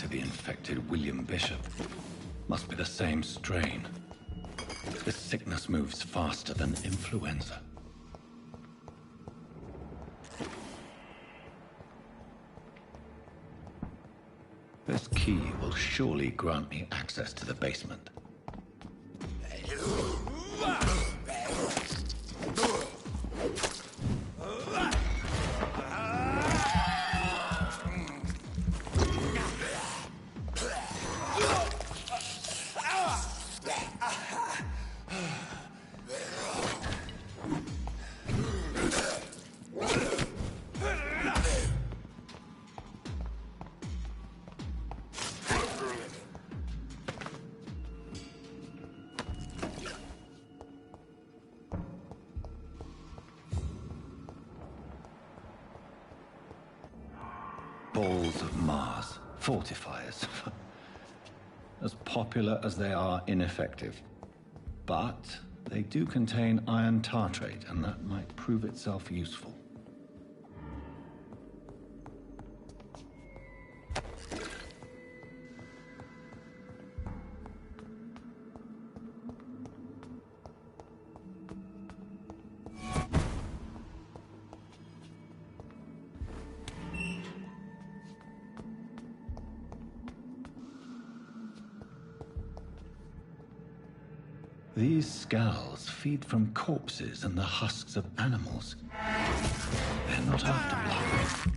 to the infected William Bishop. Must be the same strain. This sickness moves faster than influenza. This key will surely grant me access to the basement. Balls of Mars, fortifiers. As popular as they are ineffective. But they do contain iron tartrate, and that might prove itself useful. These scowls feed from corpses and the husks of animals. They're not after blood.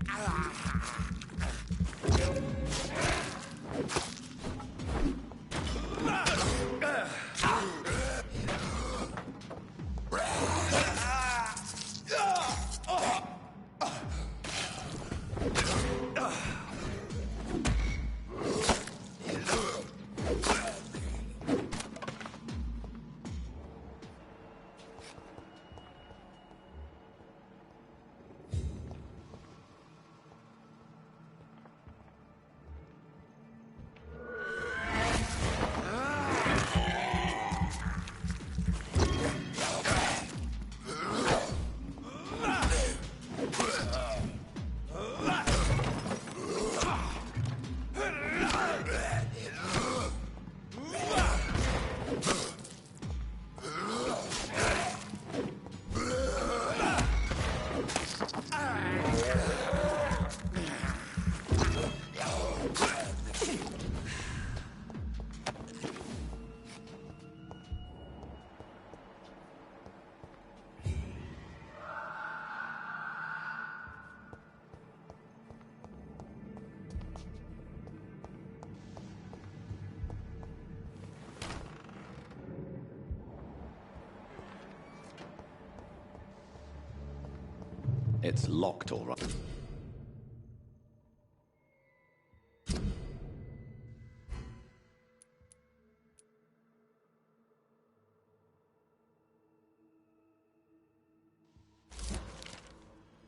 It's locked, all right.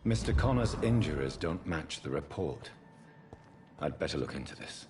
Mr. Connor's injuries don't match the report. I'd better look into this.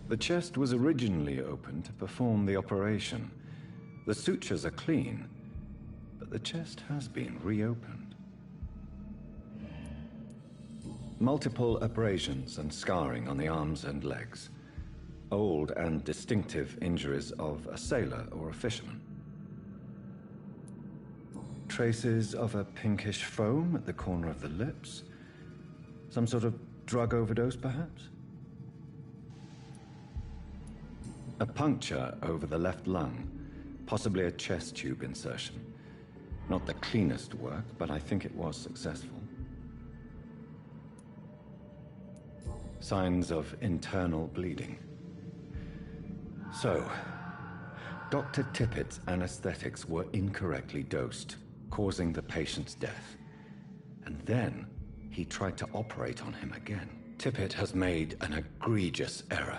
The chest was originally opened to perform the operation. The sutures are clean, but the chest has been reopened. Multiple abrasions and scarring on the arms and legs. Old and distinctive injuries of a sailor or a fisherman. Traces of a pinkish foam at the corner of the lips. Some sort of drug overdose, perhaps? A puncture over the left lung, possibly a chest tube insertion. Not the cleanest work, but I think it was successful. Signs of internal bleeding. So, Dr. Tippett's anesthetics were incorrectly dosed, causing the patient's death. And then, he tried to operate on him again. Tippett has made an egregious error.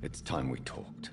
It's time we talked.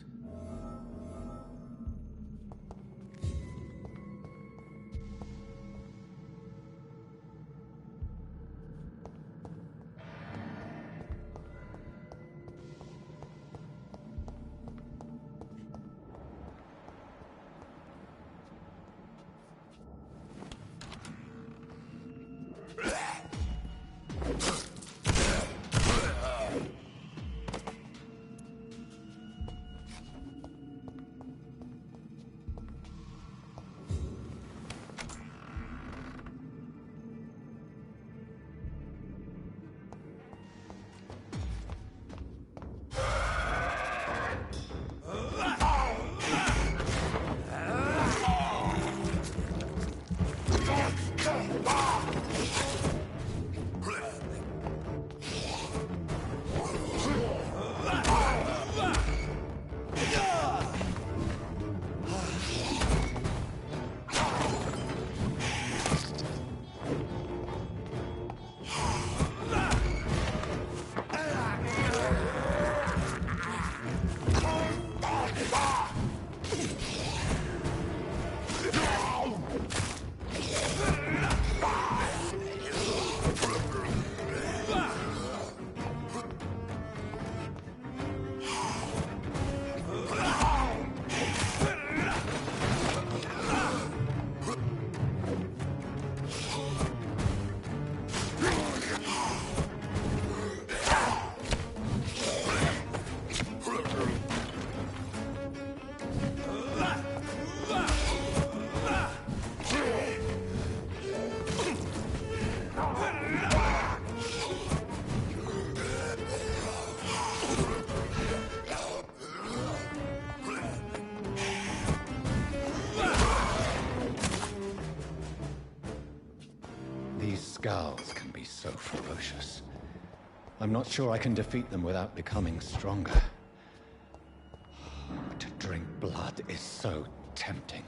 Scowls can be so ferocious. I'm not sure I can defeat them without becoming stronger. To drink blood is so tempting.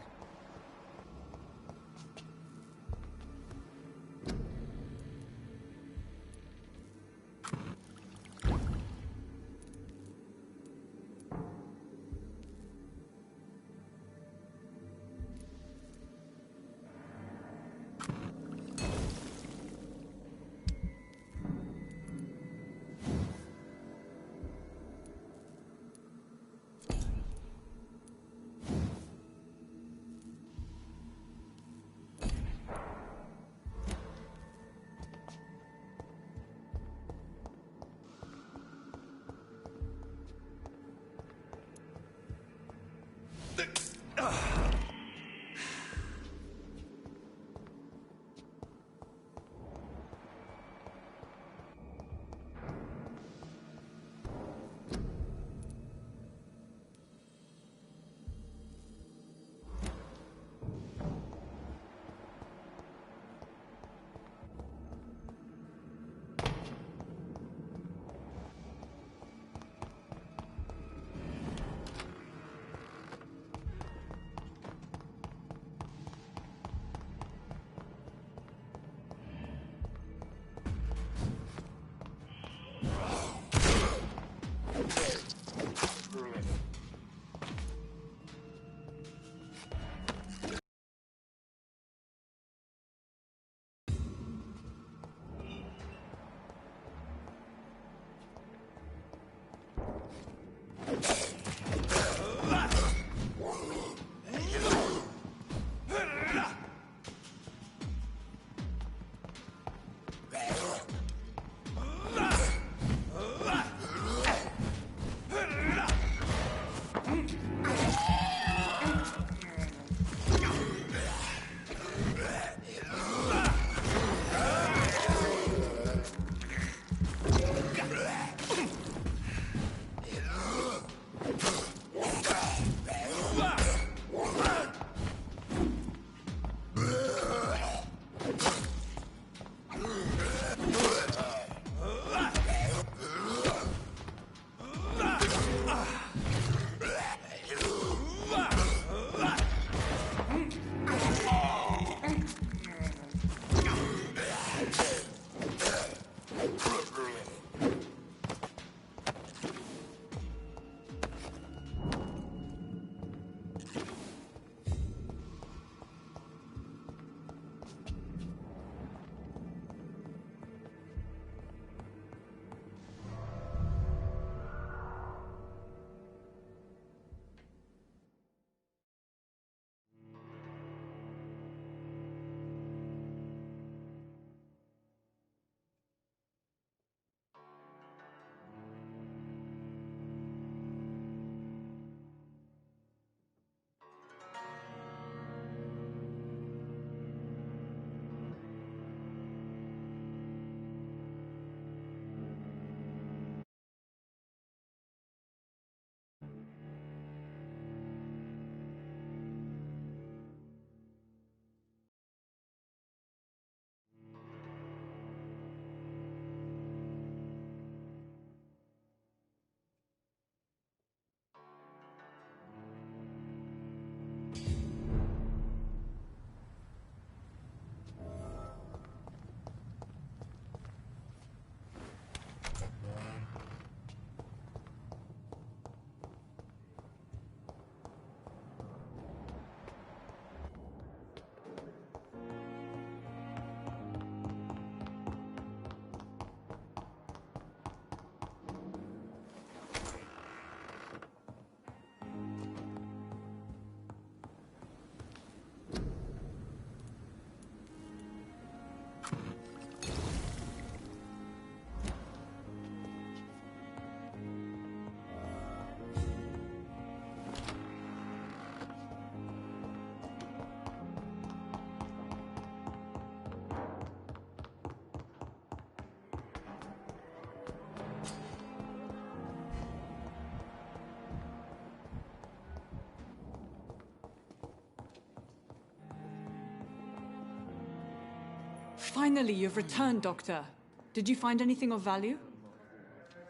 Finally, you've returned, Doctor. Did you find anything of value?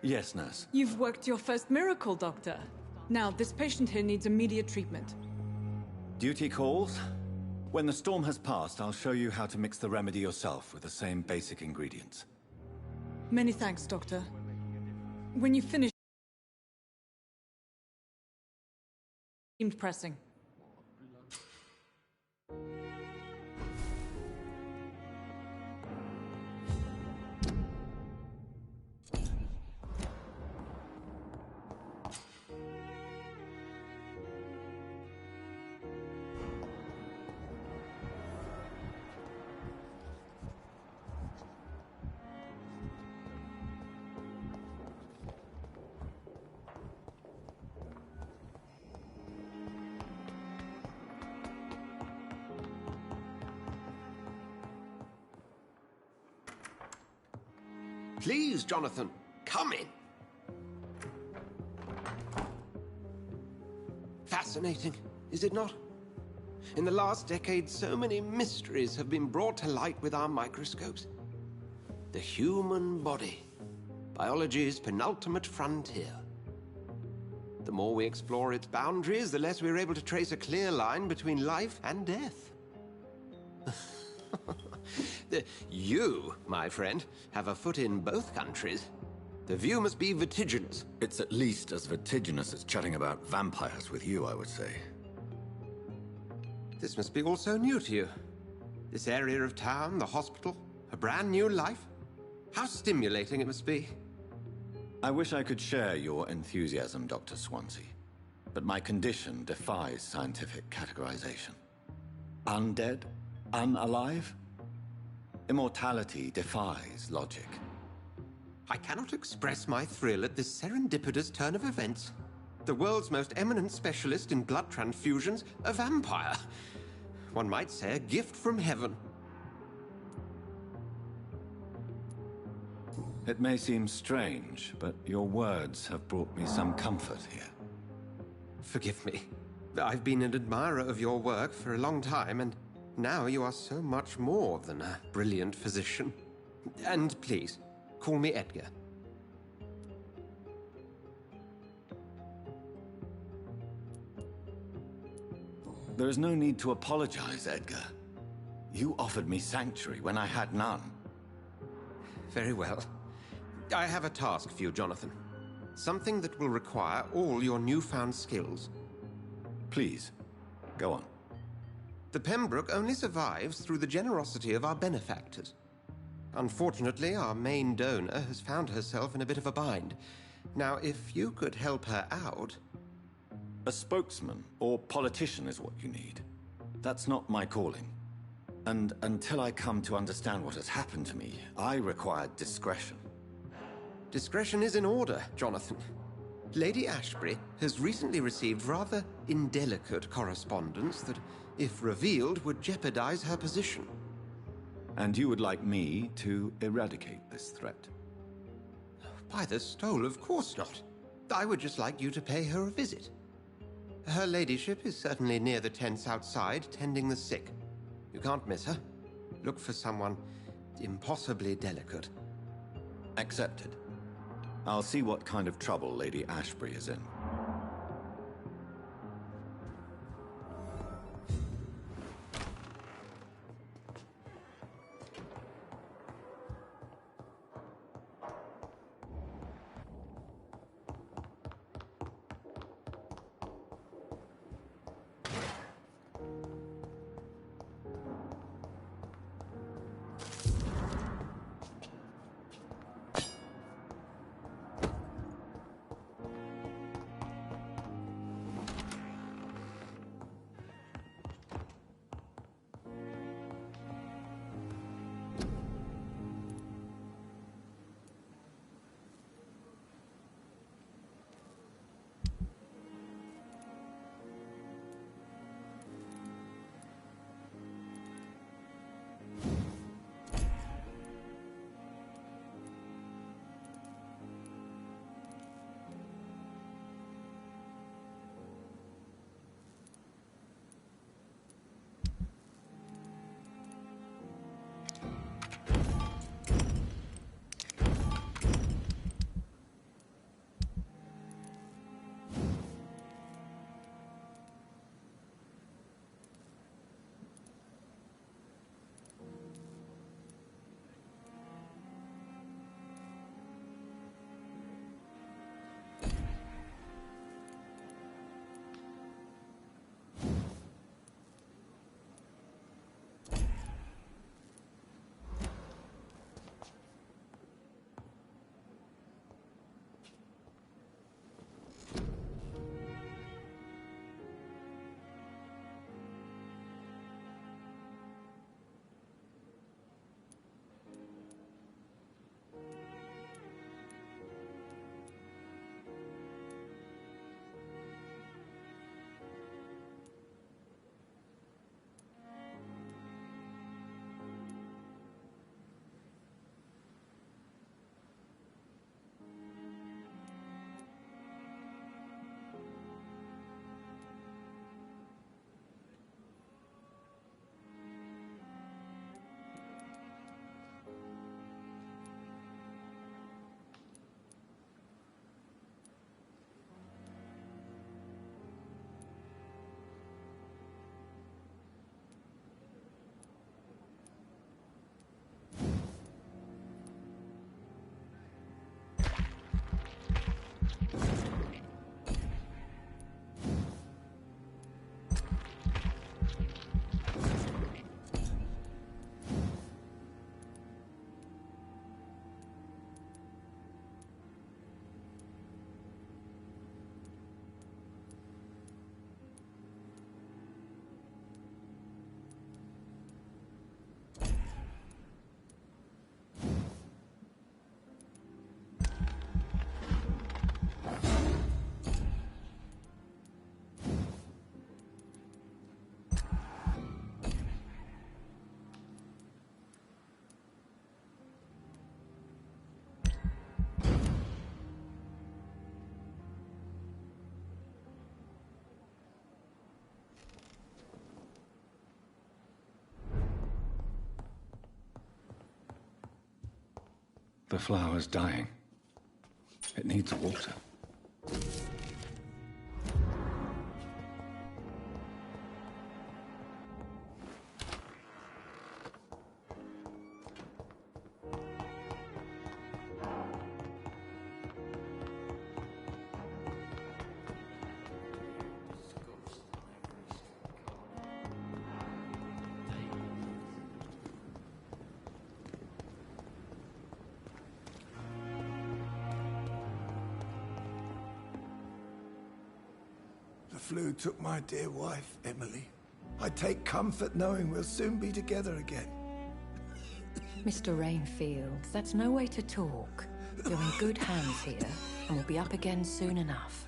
Yes, nurse. You've worked your first miracle, Doctor. Now, this patient here needs immediate treatment. Duty calls. When the storm has passed, I'll show you how to mix the remedy yourself with the same basic ingredients. Many thanks, Doctor. When you finish, seemed pressing. Please, Jonathan, come in. Fascinating, is it not? In the last decade, so many mysteries have been brought to light with our microscopes. The human body, biology's penultimate frontier. The more we explore its boundaries, the less we're able to trace a clear line between life and death. You, my friend, have a foot in both countries. The view must be vertiginous. It's at least as vertiginous as chatting about vampires with you, I would say. This must be all so new to you. This area of town, the hospital, a brand new life. How stimulating it must be. I wish I could share your enthusiasm, Dr. Swansea, but my condition defies scientific categorization. Undead? Unalive? Immortality defies logic. I cannot express my thrill at this serendipitous turn of events. The world's most eminent specialist in blood transfusions, a vampire. One might say a gift from heaven. It may seem strange, but your words have brought me some comfort here. Forgive me. I've been an admirer of your work for a long time, and now you are so much more than a brilliant physician. And please, call me Edgar. There is no need to apologize, Edgar. You offered me sanctuary when I had none. Very well. I have a task for you, Jonathan. Something that will require all your newfound skills. Please, go on. The Pembroke only survives through the generosity of our benefactors. Unfortunately, our main donor has found herself in a bit of a bind. Now, if you could help her out... A spokesman or politician is what you need. That's not my calling. And until I come to understand what has happened to me, I require discretion. Discretion is in order, Jonathan. Lady Ashbury has recently received rather indelicate correspondence that, if revealed, would jeopardize her position. And you would like me to eradicate this threat? By the stole, of course not. I would just like you to pay her a visit. Her ladyship is certainly near the tents outside, tending the sick. You can't miss her. Look for someone impossibly delicate. Accepted. I'll see what kind of trouble Lady Ashbury is in. The flower's dying. It needs water. The flu took my dear wife, Emily. I take comfort knowing we'll soon be together again. Mr. Rainfield, that's no way to talk. You're in good hands here, and we'll be up again soon enough.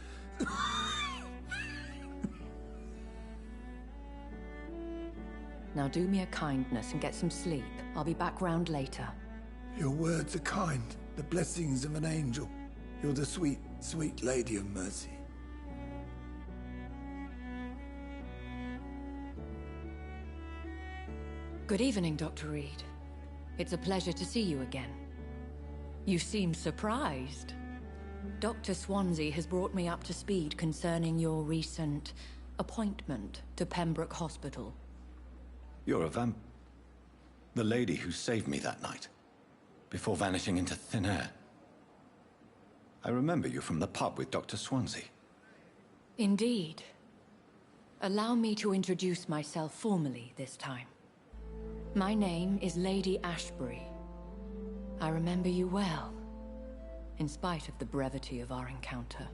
Now do me a kindness and get some sleep. I'll be back round later. Your words are kind, the blessings of an angel. You're the sweet, sweet Lady of Mercy. Good evening, Dr. Reed. It's a pleasure to see you again. You seem surprised. Dr. Swansea has brought me up to speed concerning your recent appointment to Pembroke Hospital. You're a the lady who saved me that night, before vanishing into thin air. I remember you from the pub with Dr. Swansea. Indeed. Allow me to introduce myself formally this time. My name is Lady Ashbury. I remember you well, in spite of the brevity of our encounter.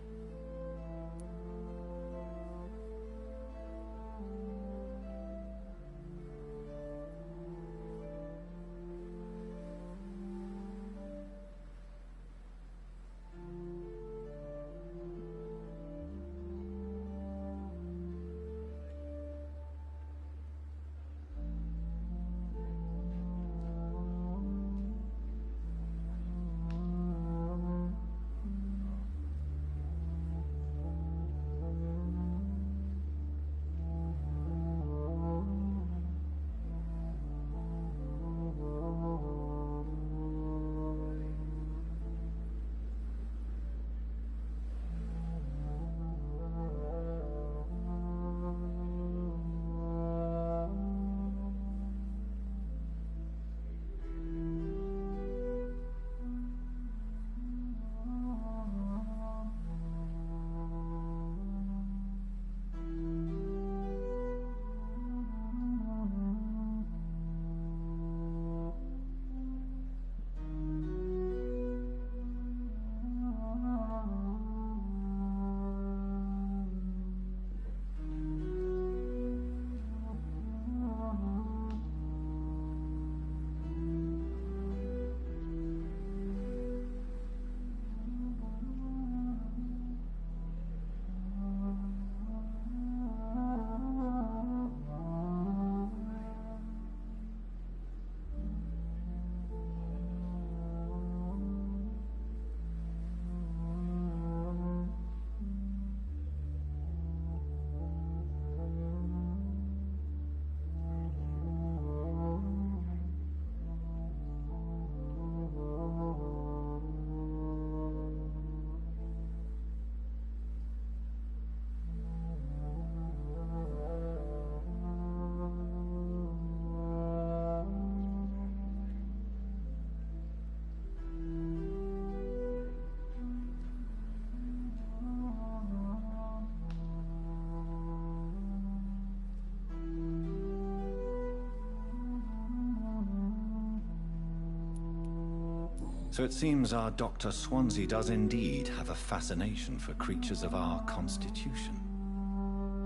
So it seems our Dr. Swansea does indeed have a fascination for creatures of our constitution.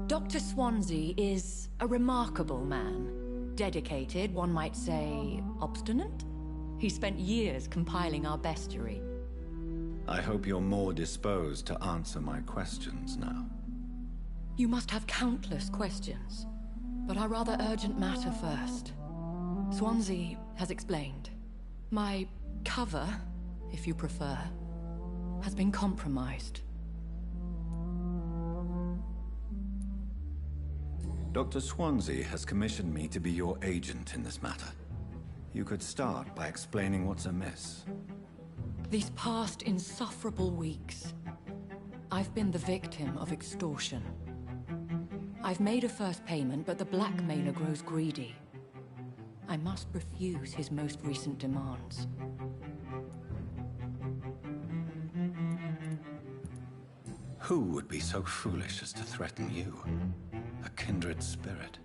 Dr. Swansea is a remarkable man. Dedicated, one might say, obstinate? He spent years compiling our bestiary. I hope you're more disposed to answer my questions now. You must have countless questions, but our rather urgent matter first. Swansea has explained. My cover, if you prefer, has been compromised. Dr. Swansea has commissioned me to be your agent in this matter. You could start by explaining what's amiss. These past insufferable weeks, I've been the victim of extortion. I've made a first payment, but the blackmailer grows greedy. I must refuse his most recent demands. Who would be so foolish as to threaten you? A kindred spirit.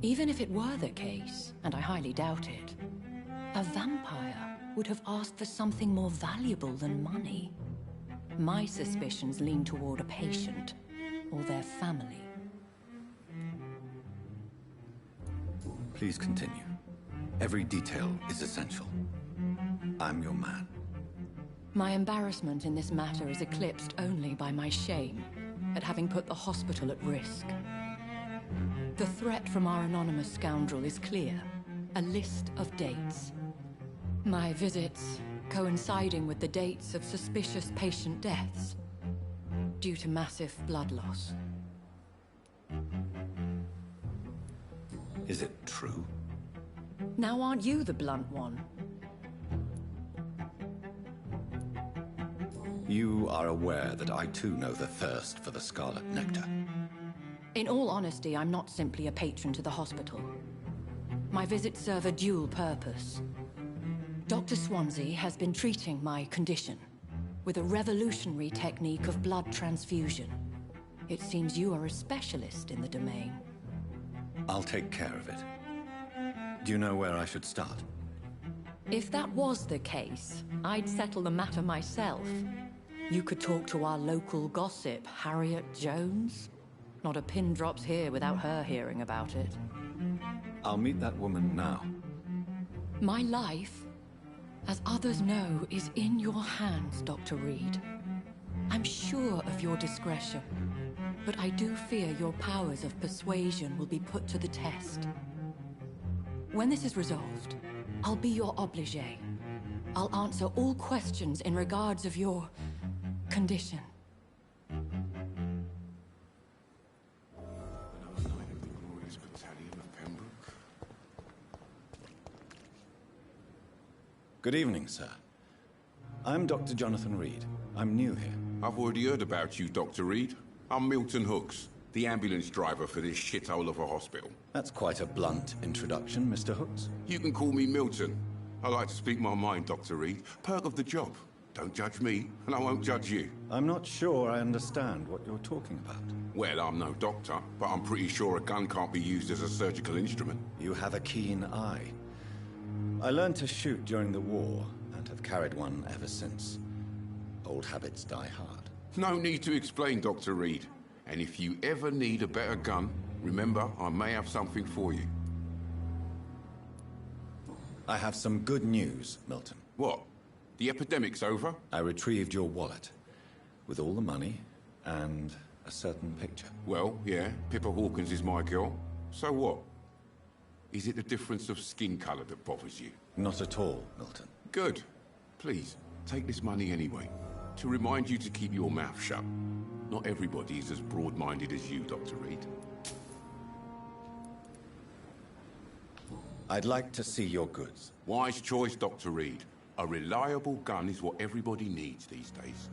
Even if it were the case, and I highly doubt it, a vampire would have asked for something more valuable than money. My suspicions lean toward a patient, or their family. Please continue. Every detail is essential. I'm your man. My embarrassment in this matter is eclipsed only by my shame at having put the hospital at risk. The threat from our anonymous scoundrel is clear. A list of dates. My visits coinciding with the dates of suspicious patient deaths due to massive blood loss. Is it true? Now aren't you the blunt one? You are aware that I too know the thirst for the scarlet nectar. In all honesty, I'm not simply a patron to the hospital. My visits serve a dual purpose. Dr. Swansea has been treating my condition with a revolutionary technique of blood transfusion. It seems you are a specialist in the domain. I'll take care of it. Do you know where I should start? If that was the case, I'd settle the matter myself. You could talk to our local gossip, Harriet Jones. Not a pin drops here without her hearing about it. I'll meet that woman now. My life, as others know, is in your hands, Dr. Reed. I'm sure of your discretion, but I do fear your powers of persuasion will be put to the test. When this is resolved, I'll be your obligé. I'll answer all questions in regards of your condition. Good evening, sir. I'm Dr. Jonathan Reed. I'm new here. I've already heard about you, Dr. Reed. I'm Milton Hooks, the ambulance driver for this shithole of a hospital. That's quite a blunt introduction, Mr. Hooks. You can call me Milton. I like to speak my mind, Dr. Reed. Perk of the job. Don't judge me, and I won't judge you. I'm not sure I understand what you're talking about. Well, I'm no doctor, but I'm pretty sure a gun can't be used as a surgical instrument. You have a keen eye. I learned to shoot during the war, and have carried one ever since. Old habits die hard. No need to explain, Dr. Reed. And if you ever need a better gun, remember, I may have something for you. I have some good news, Milton. What? The epidemic's over? I retrieved your wallet, with all the money, and a certain picture. Well, yeah, Pippa Hawkins is my girl. So what? Is it the difference of skin color that bothers you? Not at all, Milton. Good. Please, take this money anyway. To remind you to keep your mouth shut. Not everybody is as broad-minded as you, Dr. Reed. I'd like to see your goods. Wise choice, Dr. Reed. A reliable gun is what everybody needs these days.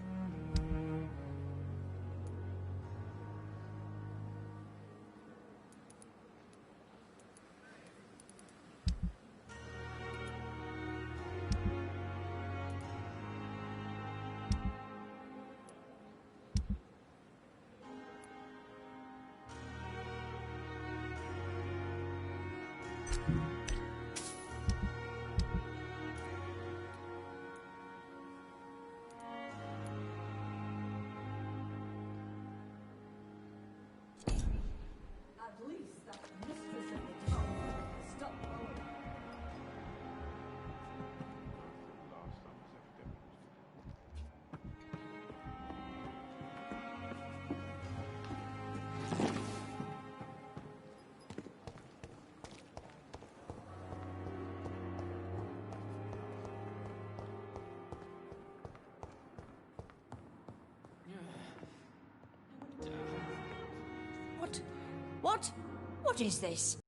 What is this?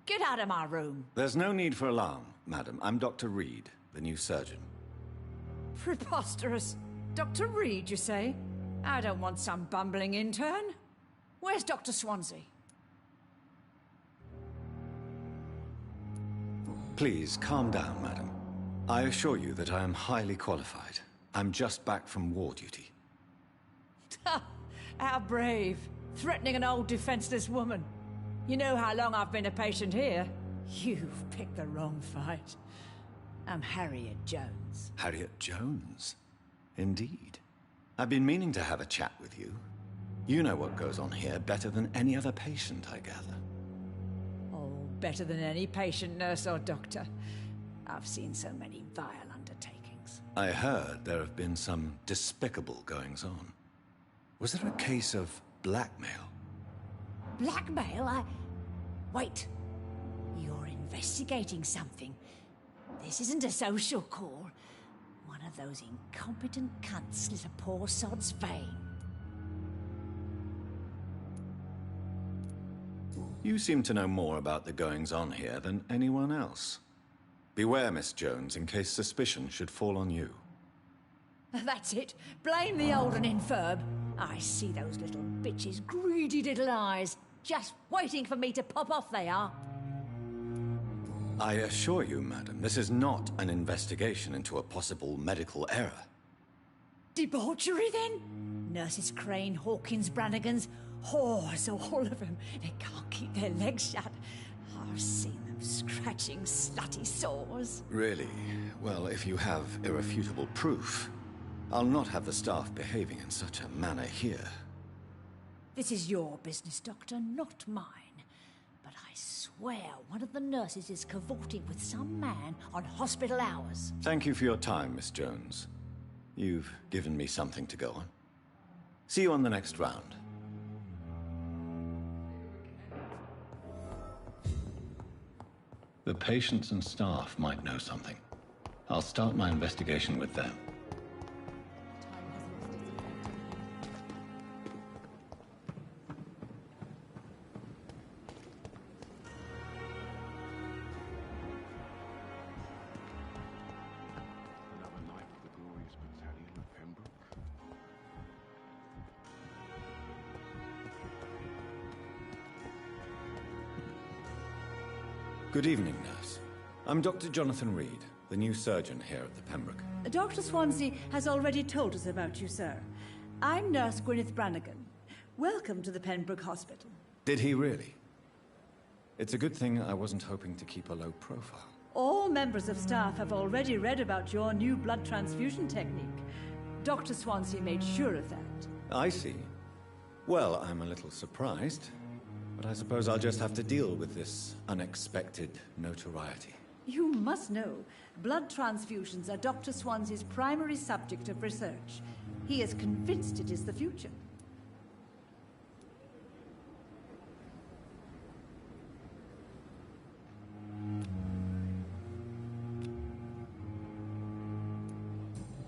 Get out of my room. There's no need for alarm, madam. I'm Dr. Reed. the new surgeon. Preposterous. Dr. Reed, you say? I don't want some bumbling intern. Where's Dr. Swansea? Please, calm down, madam. I assure you that I am highly qualified. I'm just back from war duty. How brave. Threatening an old defenseless woman. You know how long I've been a patient here? You've picked the wrong fight. I'm Harriet Jones. Harriet Jones? Indeed. I've been meaning to have a chat with you. You know what goes on here better than any other patient, I gather. Oh, better than any patient, nurse or doctor. I've seen so many vile undertakings. I heard there have been some despicable goings-on. Was there a case of blackmail? Blackmail? Wait. You're investigating something. This isn't a social call. One of those incompetent cunts slit a poor sod's vein. You seem to know more about the goings-on here than anyone else. Beware, Miss Jones, in case suspicion should fall on you. That's it. Blame the old and infirm. I see those little bitches' greedy little eyes. Just waiting for me to pop off they are. I assure you, madam, this is not an investigation into a possible medical error. Debauchery, then? Nurses Crane, Hawkins, Brannigans, whores, all of them. They can't keep their legs shut. I've seen them scratching slutty sores. Really? Well, if you have irrefutable proof, I'll not have the staff behaving in such a manner here. This is your business, Doctor, not mine. But I swear one of the nurses is cavorting with some man on hospital hours. Thank you for your time, Miss Jones. You've given me something to go on. See you on the next round. The patients and staff might know something. I'll start my investigation with them. Another night with the glorious battalion of Pembroke. Good evening, nurse. I'm Dr. Jonathan Reed, the new surgeon here at the Pembroke. Dr. Swansea has already told us about you, sir. I'm Nurse Gwyneth Brannigan. Welcome to the Pembroke Hospital. Did he really? It's a good thing I wasn't hoping to keep a low profile. All members of staff have already read about your new blood transfusion technique. Dr. Swansea made sure of that. I see. Well, I'm a little surprised, but I suppose I'll just have to deal with this unexpected notoriety. You must know, blood transfusions are Dr. Swansea's primary subject of research. He is convinced it is the future.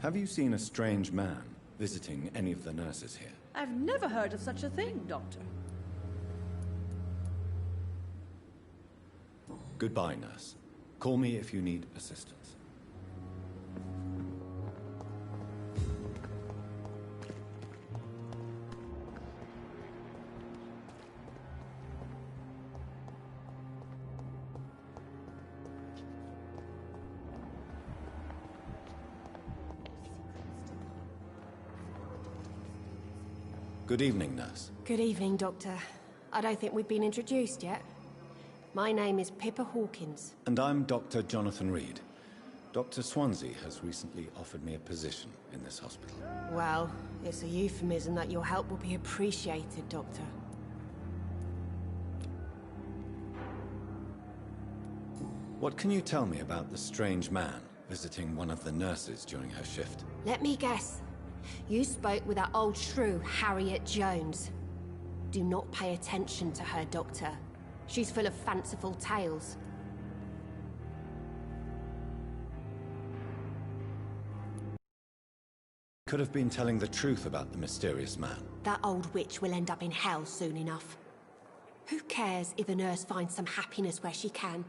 Have you seen a strange man visiting any of the nurses here? I've never heard of such a thing, Doctor. Goodbye, nurse. Call me if you need assistance. Good evening, nurse. Good evening, Doctor. I don't think we've been introduced yet. My name is Pippa Hawkins. And I'm Dr. Jonathan Reed. Dr. Swansea has recently offered me a position in this hospital. Well, it's a euphemism that your help will be appreciated, Doctor. What can you tell me about the strange man visiting one of the nurses during her shift? Let me guess. You spoke with that old shrew, Harriet Jones. Do not pay attention to her, Doctor. She's full of fanciful tales. Could have been telling the truth about the mysterious man. That old witch will end up in hell soon enough. Who cares if a nurse finds some happiness where she can?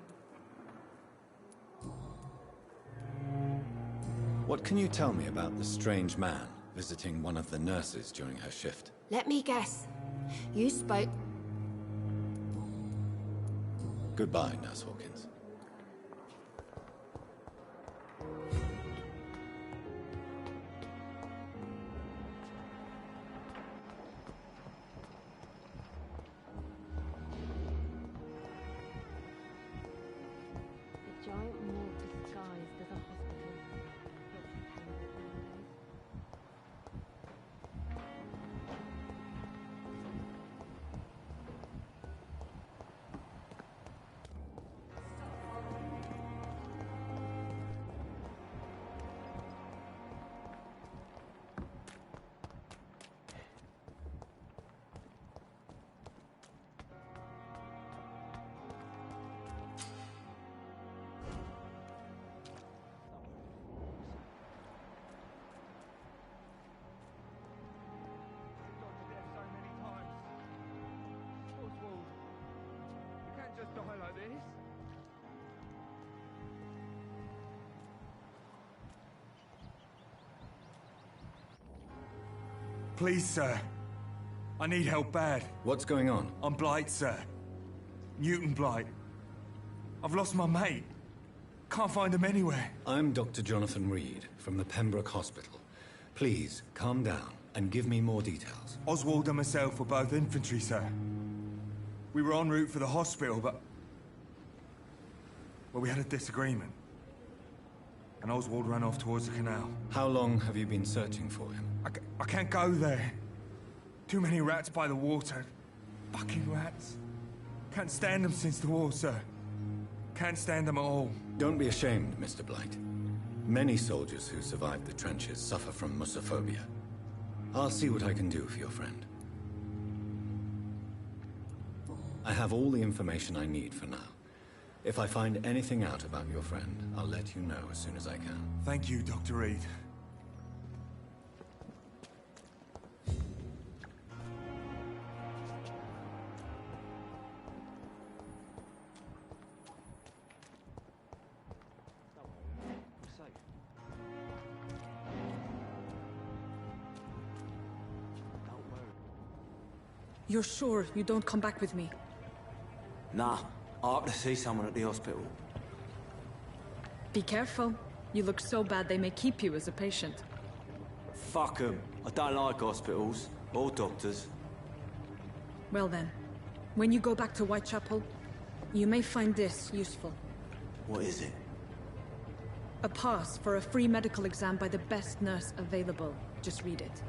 What can you tell me about the strange man visiting one of the nurses during her shift? Let me guess. You spoke... Goodbye, Nurse Hawkins. The giant morgue disguised as a hospital. Just die like this? Please, sir. I need help bad. What's going on? I'm Blight, sir. Newton Blight. I've lost my mate. Can't find him anywhere. I'm Dr. Jonathan Reed from the Pembroke Hospital. Please, calm down and give me more details. Oswald and myself were both infantry, sir. We were en route for the hospital, but... well, we had a disagreement. And Oswald ran off towards the canal. How long have you been searching for him? I can't go there. Too many rats by the water. Fucking rats. Can't stand them since the war, sir. Can't stand them at all. Don't be ashamed, Mr. Blight. Many soldiers who survived the trenches suffer from musophobia. I'll see what I can do for your friend. I have all the information I need for now. If I find anything out about your friend, I'll let you know as soon as I can. Thank you, Dr. Reed. You're sure you don't come back with me? Nah, I have to see someone at the hospital. Be careful. You look so bad they may keep you as a patient. Fuck 'em. I don't like hospitals. Or doctors. Well then, when you go back to Whitechapel, you may find this useful. What is it? A pass for a free medical exam by the best nurse available. Just read it.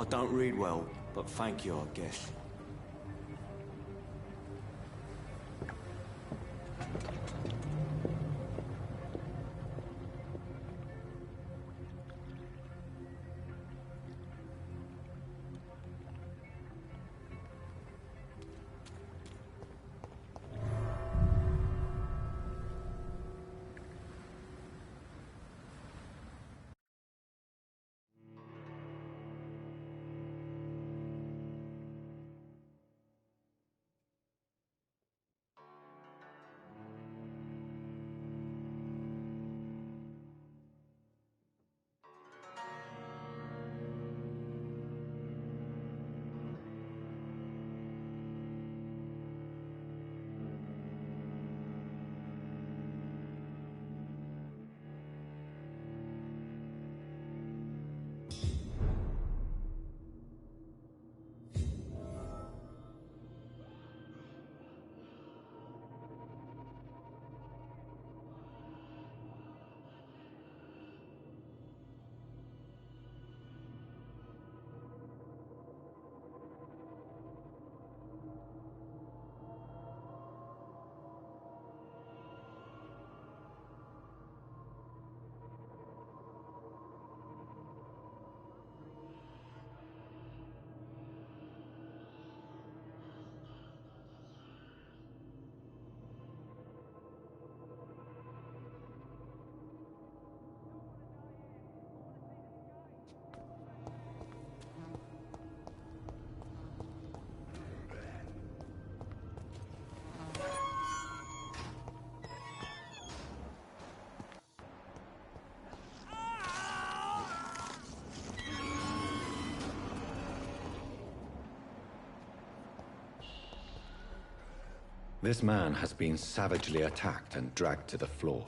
I don't read well, but thank you, I guess. This man has been savagely attacked and dragged to the floor.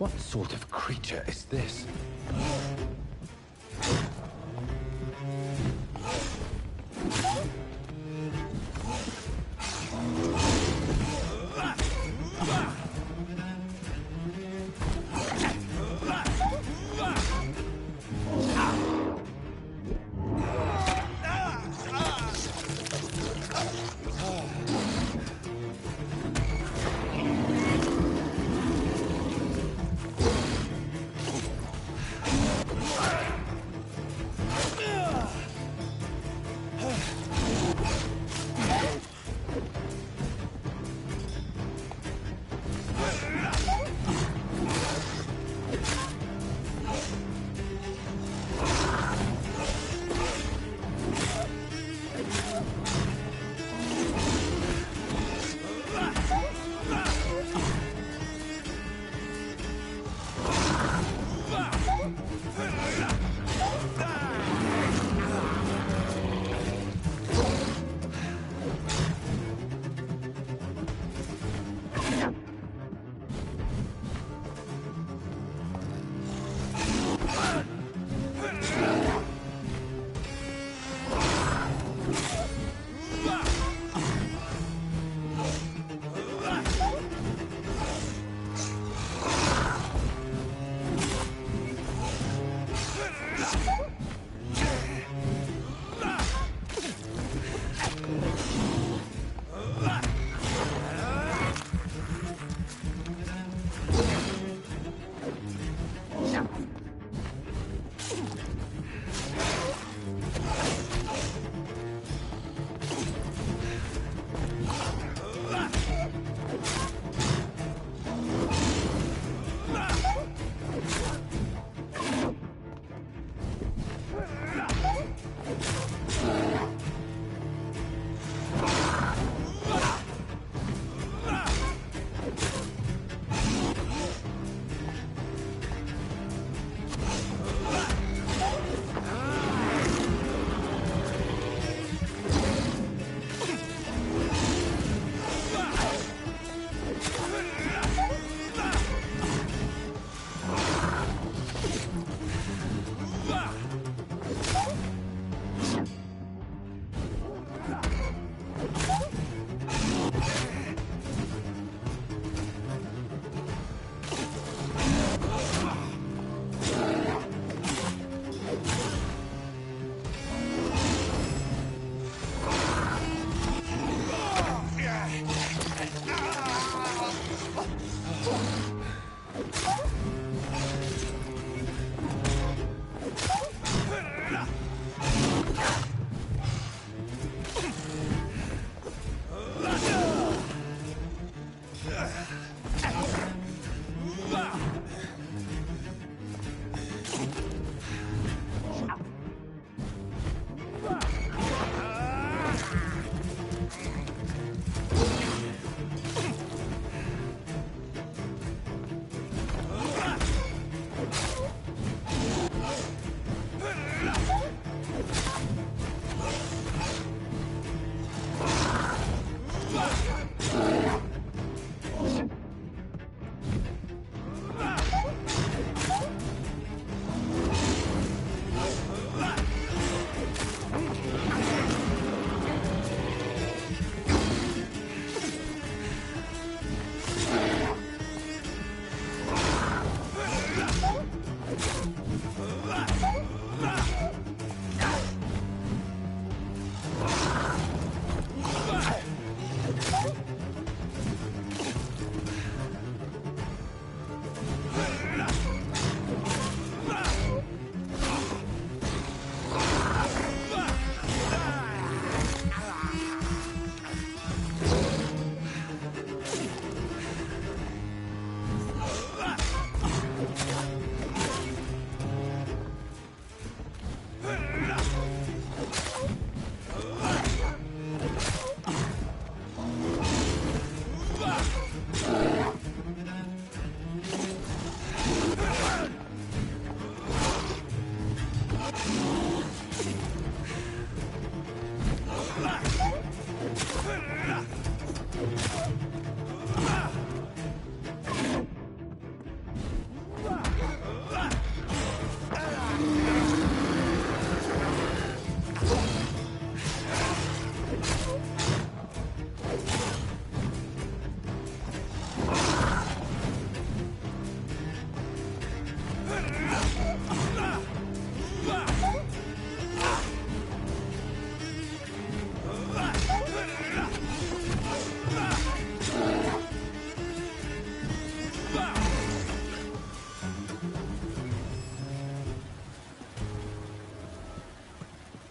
What sort of creature is this?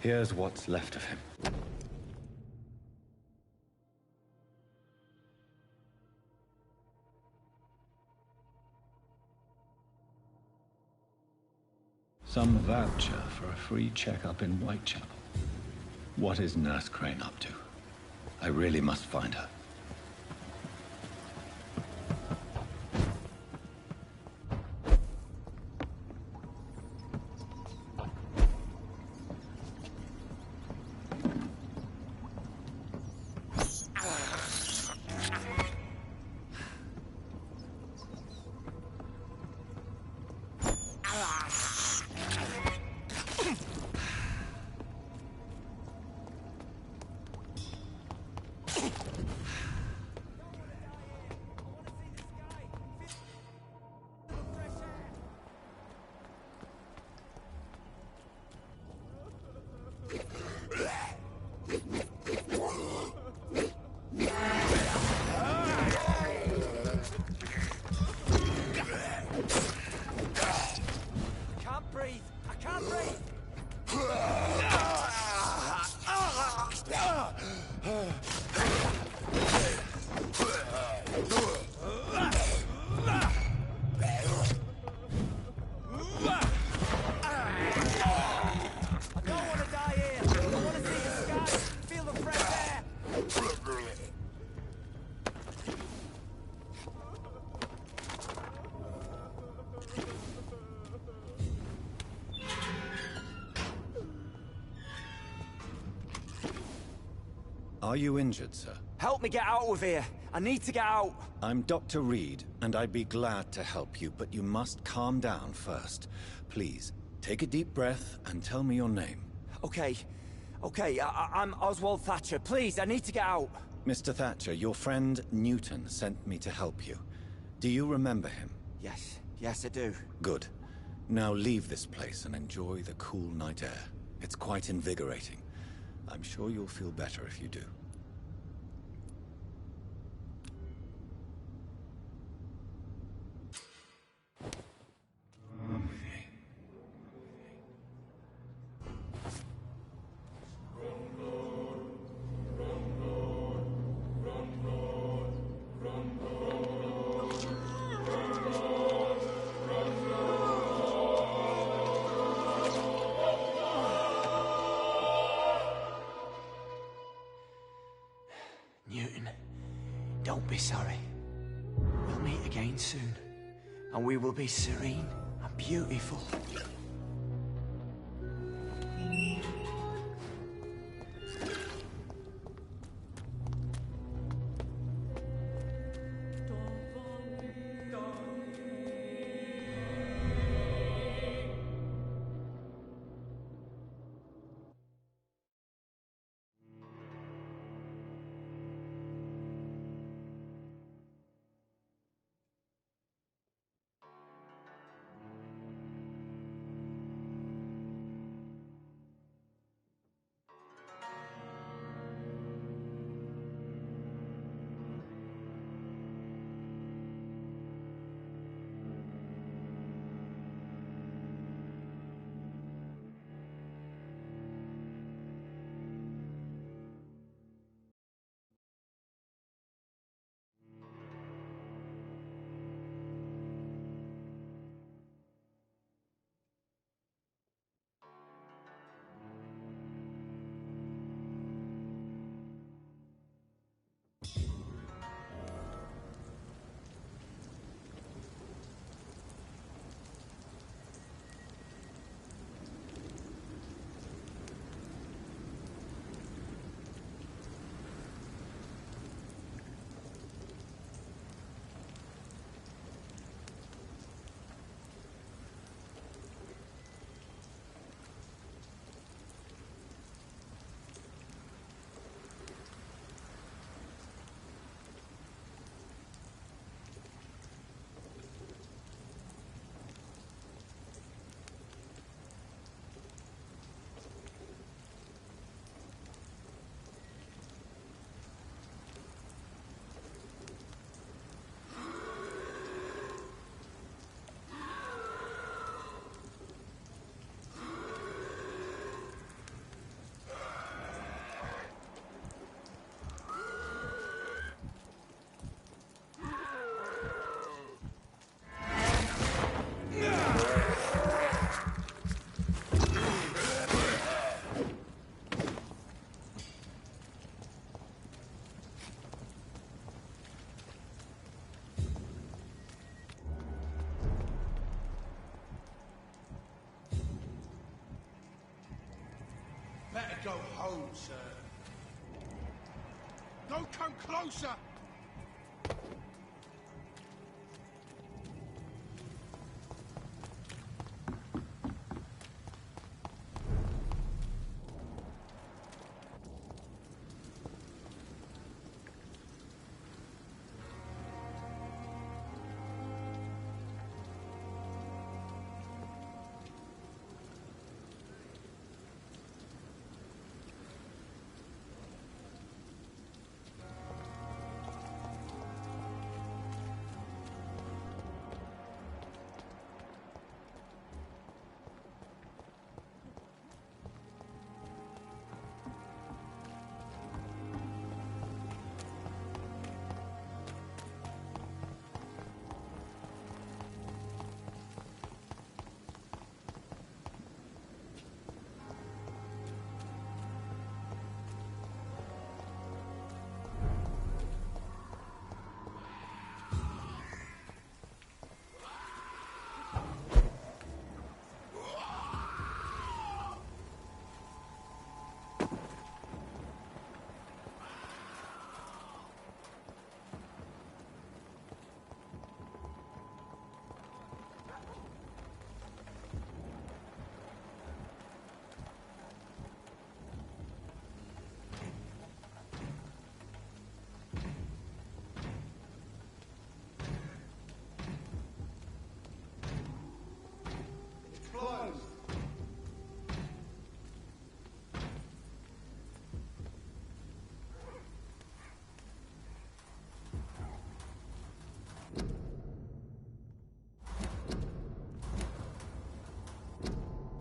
Here's what's left of him. Some voucher for a free checkup in Whitechapel. What is Nurse Crane up to? I really must find her. Are you injured, sir? Help me get out of here. I need to get out. I'm Dr. Reed, and I'd be glad to help you, but you must calm down first. Please, take a deep breath and tell me your name. Okay. I'm Oswald Thatcher. Please, I need to get out. Mr. Thatcher, your friend Newton sent me to help you. Do you remember him? Yes, I do. Good. Now leave this place and enjoy the cool night air. It's quite invigorating. I'm sure you'll feel better if you do. Newton, don't be sorry. We'll meet again soon, and we will be serene and beautiful. go home, sir. Don't come closer!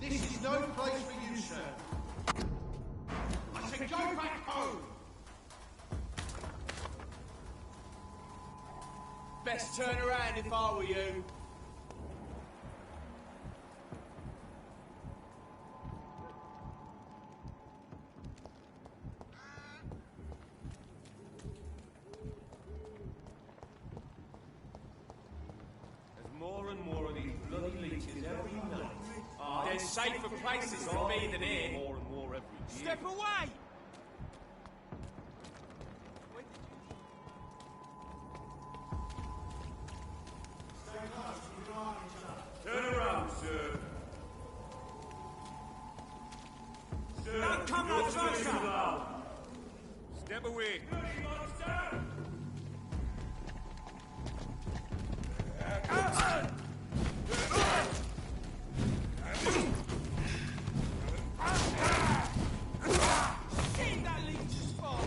This is no place for you, sir. I said go back home! Best turn around if I were you. There's more and more of these bloody leeches every night. Oh, There's safer places to be than here. More and more every year. Step away! Turn around, sir. Sir, Don't come no closer! step away. Get that leech's spot!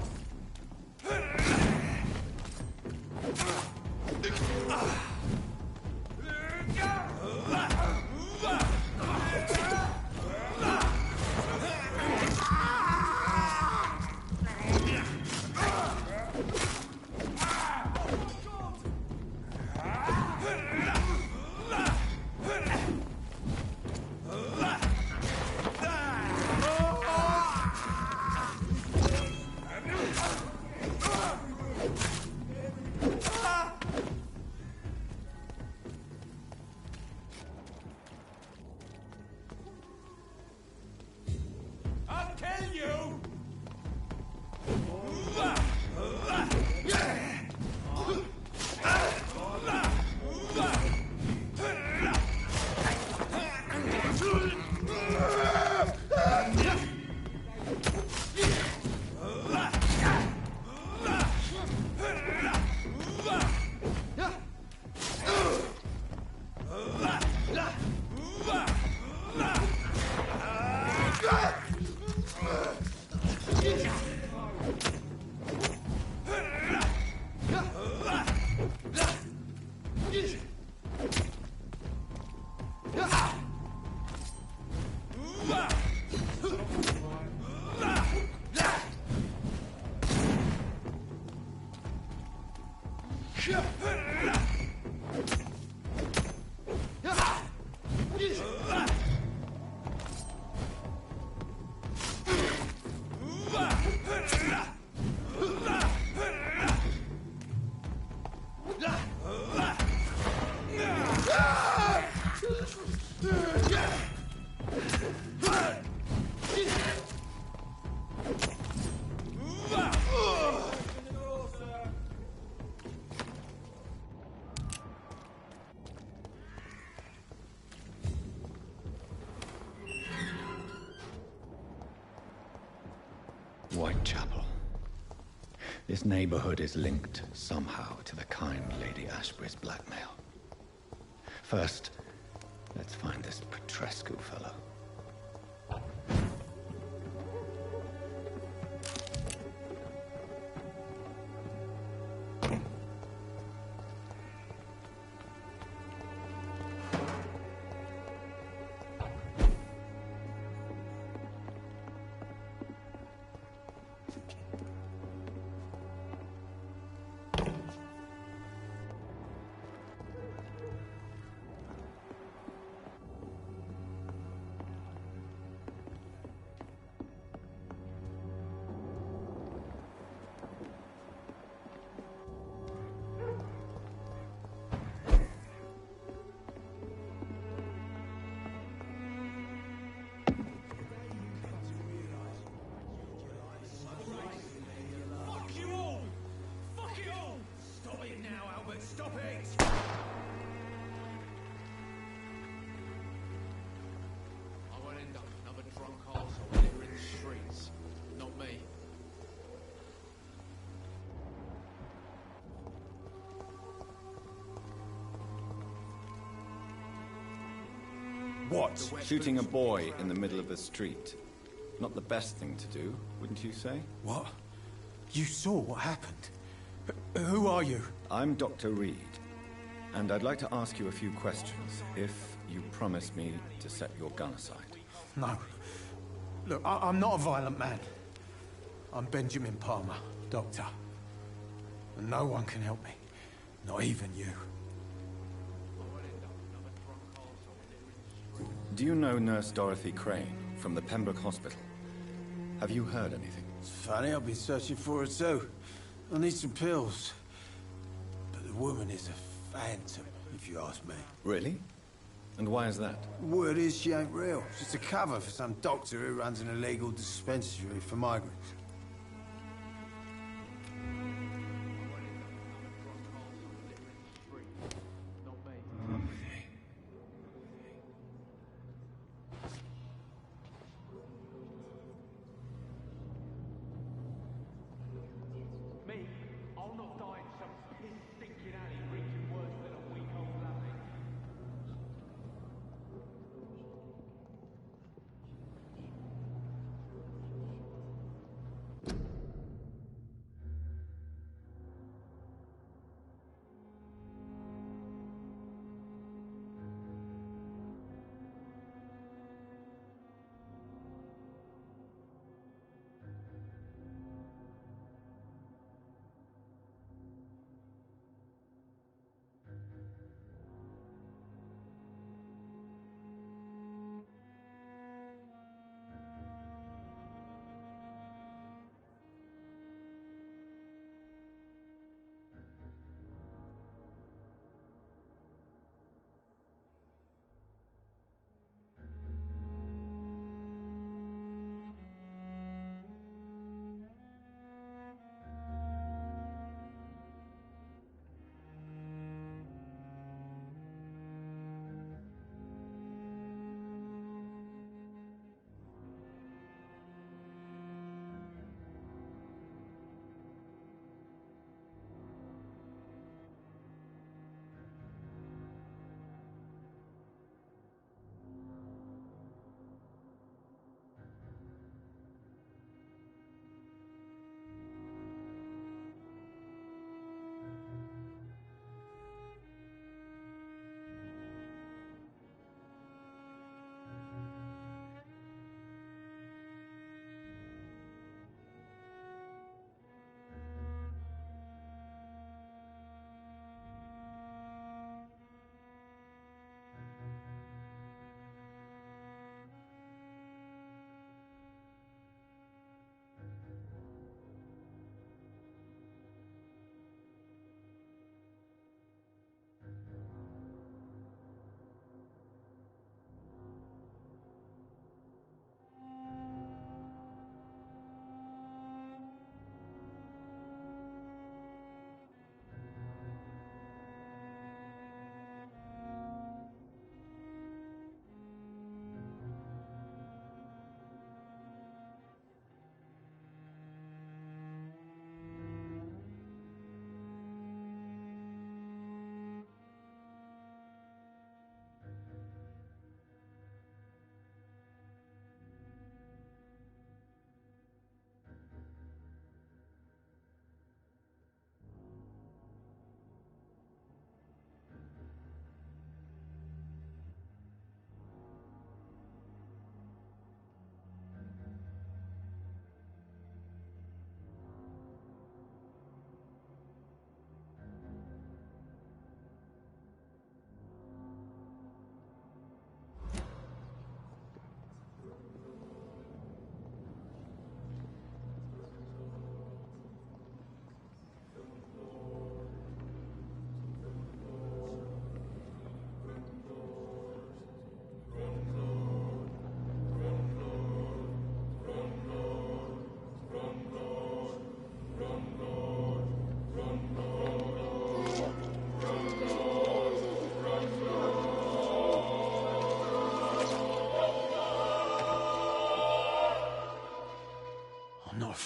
Whitechapel. This neighborhood is linked somehow to the kind Lady Ashbury's blackmail. First, let's find this Petrescu fellow. What? Shooting a boy in the middle of the street. Not the best thing to do, wouldn't you say? What? You saw what happened? Who are you? I'm Dr. Reed, and I'd like to ask you a few questions, if you promise me to set your gun aside. No. Look, I'm not a violent man. I'm Benjamin Palmer, doctor. And no one can help me. Not even you. Do you know Nurse Dorothy Crane from the Pembroke Hospital? Have you heard anything? It's funny, I've been searching for her too. I need some pills. But the woman is a phantom, if you ask me. Really? And why is that? Word is she ain't real. She's a cover for some doctor who runs an illegal dispensary for migrants.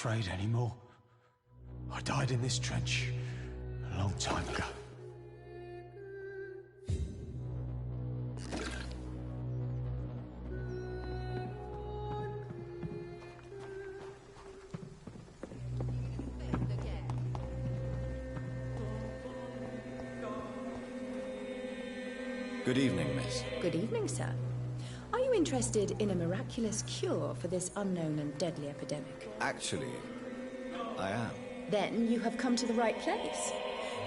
afraid anymore. I died in this trench a long time ago. Good evening, miss. Good evening, sir. Are you interested in a miraculous cure for this unknown and deadly epidemic? Actually, I am. Then you have come to the right place.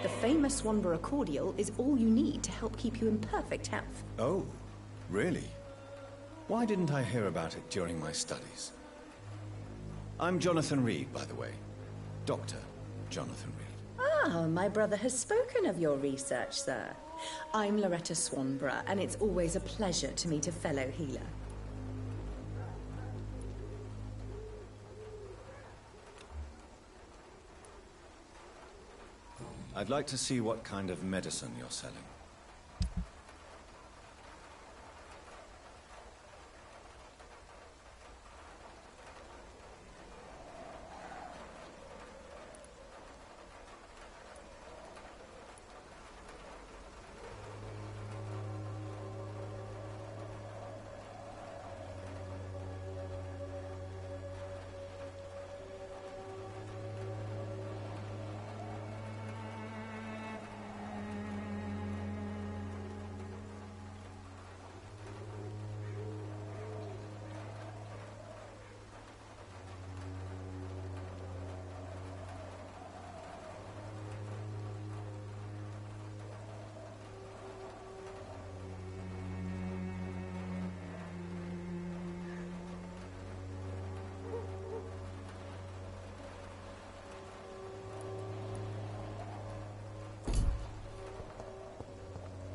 The famous Swanborough cordial is all you need to help keep you in perfect health. Oh, really? Why didn't I hear about it during my studies? I'm Jonathan Reed, by the way. Dr. Jonathan Reed. Ah, my brother has spoken of your research, sir. I'm Loretta Swanborough, and it's always a pleasure to meet a fellow healer. I'd like to see what kind of medicine you're selling.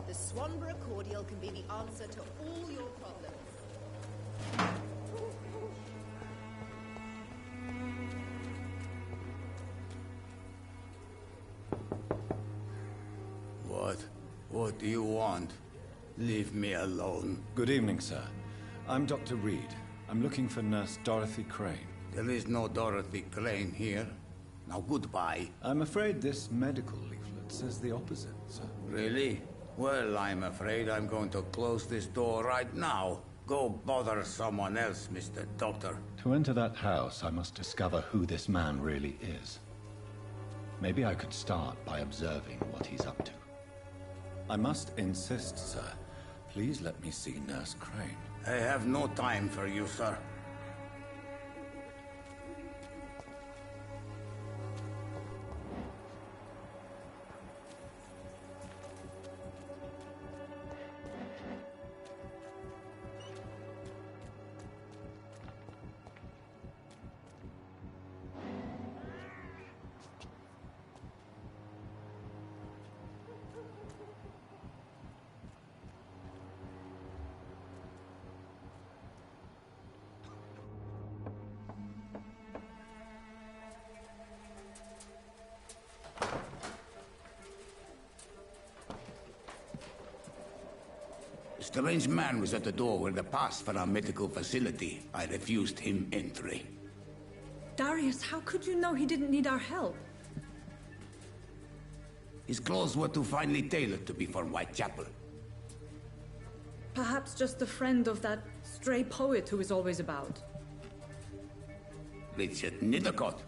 The Swanborough cordial can be the answer to all your problems. What do you want? Leave me alone. Good evening, sir. I'm Dr. Reed. I'm looking for Nurse Dorothy Crane. There is no Dorothy Crane here. Now goodbye. I'm afraid this medical leaflet says the opposite, sir. Really? Well, I'm afraid I'm going to close this door right now. Go bother someone else, Mr. Doctor. To enter that house, I must discover who this man really is. Maybe I could start by observing what he's up to. I must insist, sir. Please let me see Nurse Crane. I have no time for you, sir. A strange man was at the door with a pass for our medical facility. I refused him entry. Darius, how could you know he didn't need our help? His clothes were too finely tailored to be for Whitechapel. Perhaps just a friend of that stray poet who is always about. Richard Nethercott?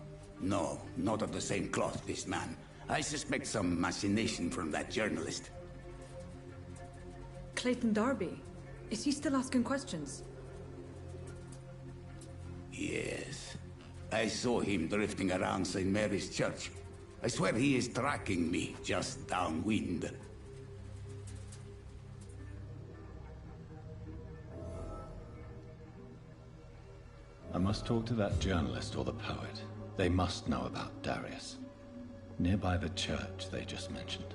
No, not of the same cloth, this man. I suspect some machination from that journalist. Clayton Darby. Is he still asking questions? Yes. I saw him drifting around St. Mary's Church. I swear he is tracking me just downwind. I must talk to that journalist or the poet. They must know about Darius. Nearby the church they just mentioned.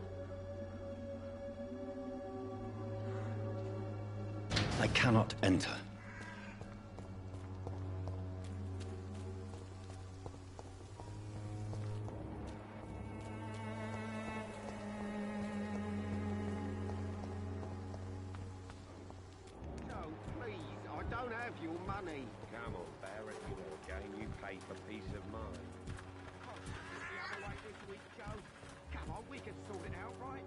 I cannot enter. No, please, I don't have have your money. Come on, Barrett, your game. You pay for peace of mind. The other way this week, Joe. Come on, we can sort it out, right?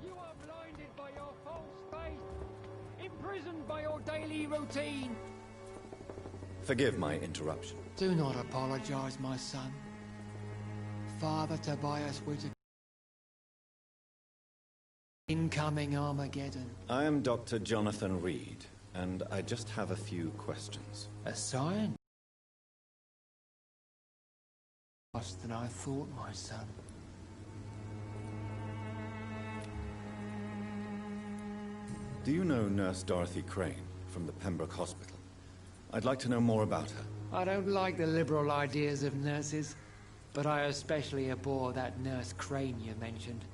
You are blinded by your false faith, imprisoned by your daily routine. Forgive my interruption. Do not apologize, my son. Father Tobias Whittaker. Incoming Armageddon. I am Dr. Jonathan Reed, and I just have a few questions. A science? Worse than I thought, my son. Do you know Nurse Dorothy Crane from the Pembroke Hospital? I'd like to know more about her. I don't like the liberal ideas of nurses, but I especially abhor that Nurse Crane you mentioned.